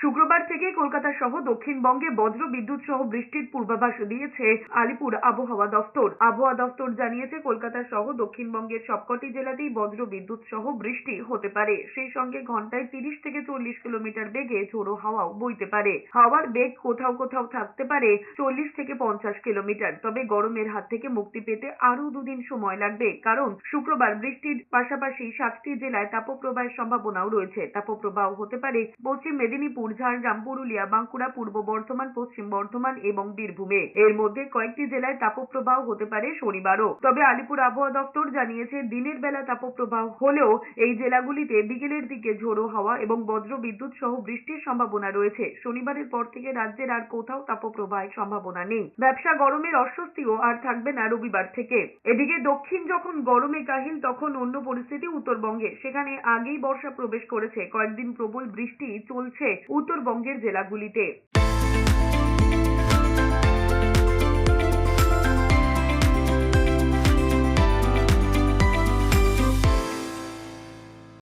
শুক্রবার থেকে কলকাতা সহ দক্ষিণবঙ্গে বজ্র বিদ্যুৎ সহ বৃষ্টির পূর্বাভাস দিয়েছে আলিপুর আবহাওয়া দফতর। আবহাওয়া দফতর জানিয়েছে কলকাতা সহ দক্ষিণবঙ্গের সবকটি জেলাতেই বজ্র বিদ্যুৎ সহ বৃষ্টি হতে পারে। সেই সঙ্গে ঘন্টায় 30 থেকে 40 কিলোমিটার বেগে ঝোড়ো হাওয়াও বইতে পারে। হাওয়ার বেগ কোথাও কোথাও থাকতে পারে 40 থেকে 50 কিলোমিটার। তবে গরমের হাত থেকে মুক্তি পেতে আরো দুদিন সময় লাগবে, কারণ শুক্রবার বৃষ্টির পাশাপাশি 7টি জেলায় তাপপ্রবাহের সম্ভাবনাও রয়েছে। তাপপ্রবাহ হতে পারে পশ্চিম মেদিনীপুর, ঝাড়গ্রাম, পুরুলিয়া, বাঁকুড়া, পূর্ব বর্ধমান, পশ্চিম বর্ধমান এবং বীরভূমে। এর মধ্যে কয়েকটি জেলায় তাপপ্রবাহ হতে পারে শনিবারও। তবে আলিপুর আবহাওয়া দপ্তর জানিয়েছে দিনের বেলা তাপপ্রবাহ হলেও এই জেলাগুলিতে বিকেলের দিকে ঝোড়ো হাওয়া এবং বজ্র বিদ্যুৎ সহ বৃষ্টির সম্ভাবনা রয়েছে। শনিবারের পর থেকে রাজ্যের আর কোথাও তাপপ্রবাহের সম্ভাবনা নেই। ব্যবসা গরমের অস্বস্তিও আর থাকবে না রবিবার থেকে। এদিকে দক্ষিণ যখন গরমে কাহিল, তখন অন্য পরিস্থিতি উত্তরবঙ্গে। সেখানে আগেই বর্ষা প্রবেশ করেছে। কয়েকদিন প্রবল বৃষ্টি চলছে উত্তরবঙ্গের জেলাগুলিতে।